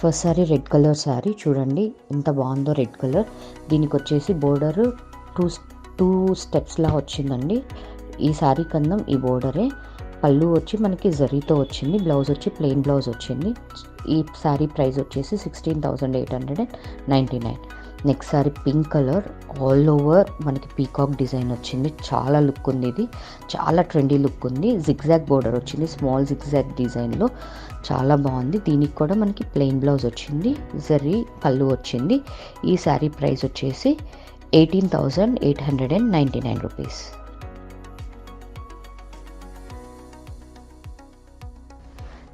First sorry red colour sorry చూడండి ఎంత బాగుందో. రెడ్ కలర్ దీనికి వచ్చేసి బోర్డర్ టూ స్టెప్స్లా వచ్చిందండి. ఈ సారీ కందం ఈ బోర్డరే. పళ్ళు వచ్చి మనకి జరీతో వచ్చింది. బ్లౌజ్ వచ్చి ప్లెయిన్ బ్లౌజ్ వచ్చింది. ఈ సారీ ప్రైస్ వచ్చేసి 16,899. Next sorry pink colour, all over మనకి పీకాక్ డిజైన్ వచ్చింది. చాలా లుక్ ఉంది, ఇది చాలా ట్రెండీ లుక్ ఉంది. జిగ్జాగ్ బోర్డర్ వచ్చింది, స్మాల్ జిగ్జాగ్ డిజైన్లో చాలా బాగుంది. దీనికి కూడా మనకి ప్లెయిన్ బ్లౌజ్ వచ్చింది, జరీ పళ్ళు వచ్చింది. ఈ సారీ ప్రైస్ వచ్చేసి 18,899 రూపీస్.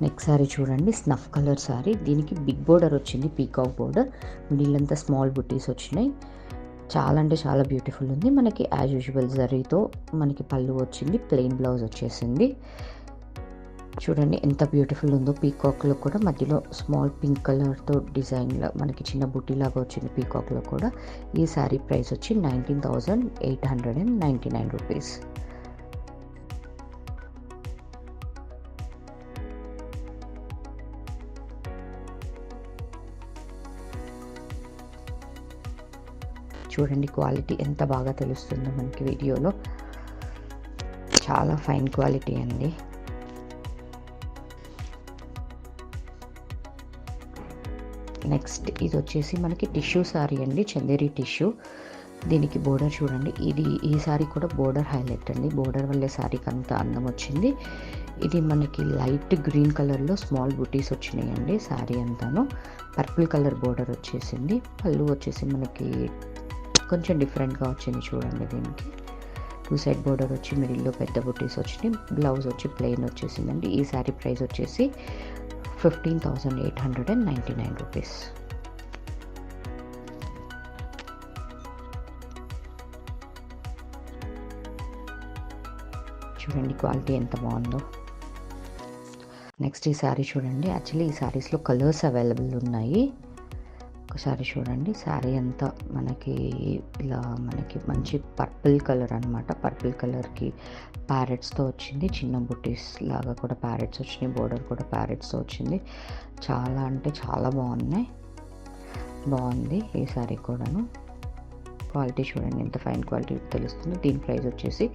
నెక్స్ట్ సారీ చూడండి, స్నఫ్ కలర్ సారీ. దీనికి బిగ్ బోర్డర్ వచ్చింది, పీకాక్ బోర్డర్. మిడిల్ అంతా స్మాల్ బుటీస్ వచ్చినాయి. చాలా అంటే చాలా బ్యూటిఫుల్ ఉంది. మనకి యాజ్ యూజువల్ జరీతో మనకి పళ్ళు వచ్చింది, ప్లెయిన్ బ్లౌజ్ వచ్చేసింది. చూడండి ఎంత బ్యూటిఫుల్ ఉందో. పీకాక్లో కూడా మధ్యలో స్మాల్ పింక్ కలర్తో డిజైన్లో మనకి చిన్న బుటీ లాగా వచ్చింది పీకాక్లో కూడా. ఈ సారీ ప్రైస్ వచ్చి 19,899 రూపీస్. చూడండి క్వాలిటీ ఎంత బాగా తెలుస్తుందో మనకి వీడియోలో. చాలా ఫైన్ క్వాలిటీ అండి. నెక్స్ట్ ఇది వచ్చేసి మనకి టిష్యూ సారీ అండి, చందేరి టిష్యూ. దీనికి బోర్డర్ చూడండి. ఈ సారీ కూడా బోర్డర్ హైలైట్ అండి. బోర్డర్ వల్లే సారీకి అంత అందం వచ్చింది. ఇది మనకి లైట్ గ్రీన్ కలర్లో స్మాల్ బుటీస్ వచ్చినాయండి. సారీ అంతాను పర్పుల్ కలర్ బోర్డర్ వచ్చేసింది. పళ్ళు వచ్చేసి మనకి కొంచెం డిఫరెంట్గా వచ్చింది చూడండి. దీనికి 2 సైడ్ బోర్డర్ వచ్చి మిడిల్లో పెద్ద బుటీస్ వచ్చినాయి. బ్లౌజ్ వచ్చి ప్లెయిన్ వచ్చేసిందండి. ఈ సారీ ప్రైస్ వచ్చేసి 15,899 రూపీస్. చూడండి క్వాలిటీ ఎంత బాగుందో. నెక్స్ట్ ఈ సారీ చూడండి. యాక్చువల్లీ ఈ సారీస్లో కలర్స్ అవైలబుల్ ఉన్నాయి. ఒకసారి చూడండి. శారీ అంతా మనకి ఇలా మనకి మంచి పర్పుల్ కలర్ అనమాట. పర్పుల్ కలర్కి ప్యారెట్స్తో వచ్చింది. చిన్న బుటీస్ లాగా కూడా ప్యారెట్స్ వచ్చినాయి. బోర్డర్ కూడా ప్యారెట్స్తో వచ్చింది. చాలా అంటే చాలా బాగుంది ఈ శారీ కూడాను. క్వాలిటీ చూడండి ఎంత ఫైన్ క్వాలిటీ తెలుస్తుంది. దీని ప్రైస్ వచ్చేసి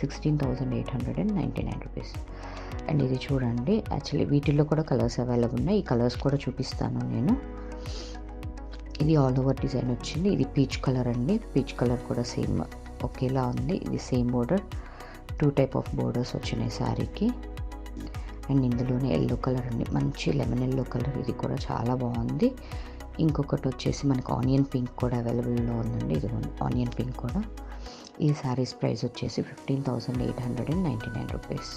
16,899 రూపీస్. అండ్ ఇది చూడండి. యాక్చువల్లీ వీటిల్లో కూడా కలర్స్ అవైలబుల్ ఉన్నాయి. ఈ కలర్స్ కూడా చూపిస్తాను నేను. ఇది ఆల్ ఓవర్ డిజైన్ వచ్చింది. ఇది పీచ్ కలర్ అండి. పీచ్ కలర్ కూడా సేమ్ ఒకేలా ఉంది. ఇది same border. 2 type of borders వచ్చినాయి శారీకి. అండ్ ఇందులోనే ఎల్లో కలర్ అండి, మంచి లెమన్ ఎల్లో కలర్. ఇది కూడా చాలా బాగుంది. ఇంకొకటి వచ్చేసి మనకు ఆనియన్ పింక్ కూడా అవైలబుల్లో ఉందండి. ఇది ఆనియన్ పింక్ కూడా. ఈ శారీస్ ప్రైస్ వచ్చేసి 15,899 రూపీస్.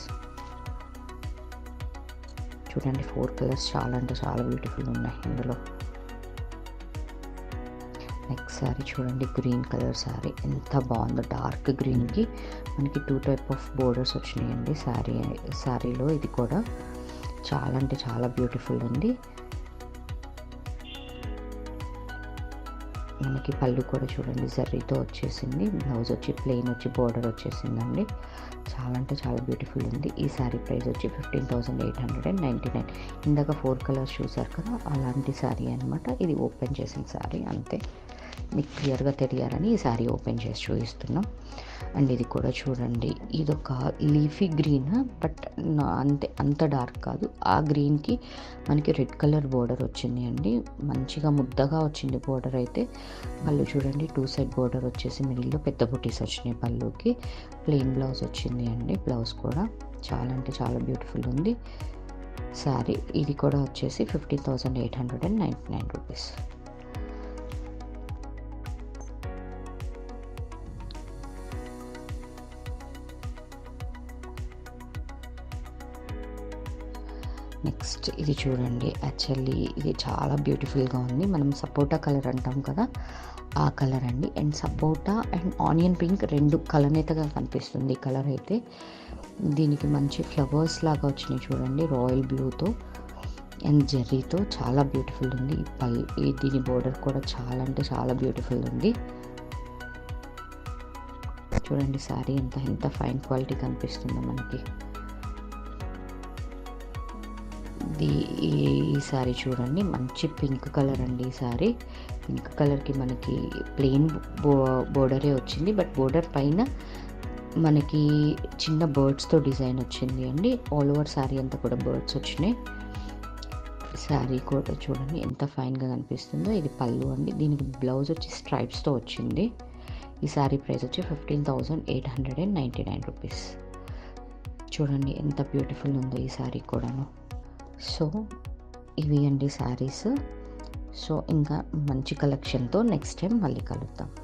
చూడండి 4 కలర్స్ చాలా అంటే చాలా బ్యూటిఫుల్ ఉన్నాయి ఇందులో. నెక్స్ట్ శారీ చూడండి, గ్రీన్ కలర్ శారీ ఎంత బాగుందో. డార్క్ గ్రీన్కి మనకి 2 టైప్ ఆఫ్ బోర్డర్స్ వచ్చినాయండి శారీలో. ఇది కూడా చాలా అంటే చాలా బ్యూటిఫుల్ ఉంది. మనకి పళ్ళు కూడా చూడండి జరీతో వచ్చేసింది. బ్లౌజ్ వచ్చి ప్లెయిన్ వచ్చి బోర్డర్ వచ్చేసిందండి. చాలా అంటే చాలా బ్యూటిఫుల్ ఉంది. ఈ శారీ ప్రైస్ వచ్చి 15,899. ఇందాక 4 కలర్స్ చూసారు కదా, అలాంటి శారీ అనమాట. ఇది ఓపెన్ చేసిన శారీ అంతే. మీకు క్లియర్గా తెలియాలని ఈ శారీ ఓపెన్ చేసి చూపిస్తున్నాం. అండ్ ఇది కూడా చూడండి. ఇదొక లీఫీ గ్రీన్, బట్ అంత డార్క్ కాదు. ఆ గ్రీన్కి మనకి రెడ్ కలర్ బోర్డర్ వచ్చింది అండి. మంచిగా ముద్దగా వచ్చింది బోర్డర్ అయితే. పళ్ళు చూడండి 2 సైడ్ బోర్డర్ వచ్చేసి మిడిల్లో పెద్ద బుటీస్ వచ్చినాయి. పళ్ళుకి ప్లెయిన్ బ్లౌజ్ వచ్చింది అండి. బ్లౌజ్ కూడా చాలా అంటే చాలా బ్యూటిఫుల్ ఉంది శారీ. ఇది కూడా వచ్చేసి 15,899 రూపీస్. నెక్స్ట్ ఇది చూడండి. యాక్చువల్లీ ఇది చాలా బ్యూటిఫుల్గా ఉంది. మనం సపోటా కలర్ అంటాం కదా, ఆ కలర్ అండి. And sapota and onion pink 2 కలనేతగా కనిపిస్తుంది ఈ కలర్ అయితే. దీనికి మంచి ఫ్లవర్స్ లాగా వచ్చినాయి చూడండి, రాయల్ బ్లూతో అండ్ జెర్రీతో. చాలా బ్యూటిఫుల్ ఉంది. దీని బోర్డర్ కూడా చాలా అంటే చాలా బ్యూటిఫుల్ ఉంది. చూడండి శారీ ఎంత ఫైన్ క్వాలిటీ కనిపిస్తుందో మనకి. ఇది ఈ శారీ చూడండి, మంచి పింక్ కలర్ అండి. ఈ శారీ పింక్ కలర్కి మనకి ప్లెయిన్ బోర్డరే వచ్చింది, బట్ బోర్డర్ పైన మనకి చిన్న బర్డ్స్తో డిజైన్ వచ్చింది అండి. ఆల్ ఓవర్ శారీ అంతా కూడా బర్డ్స్ వచ్చినాయి. శారీ కూడా చూడండి ఎంత ఫైన్గా కనిపిస్తుందో. ఇది పళ్ళు అండి. దీనికి బ్లౌజ్ వచ్చి స్ట్రైప్స్తో వచ్చింది. ఈ శారీ ప్రైస్ వచ్చి 15,899 రూపీస్. చూడండి ఎంత బ్యూటిఫుల్ ఉందో ఈ శారీ కూడాను. సో ఇవి అండి శారీస్. సో ఇంకా మంచి కలెక్షన్తో నెక్స్ట్ టైం మళ్ళీ కలుద్దాం.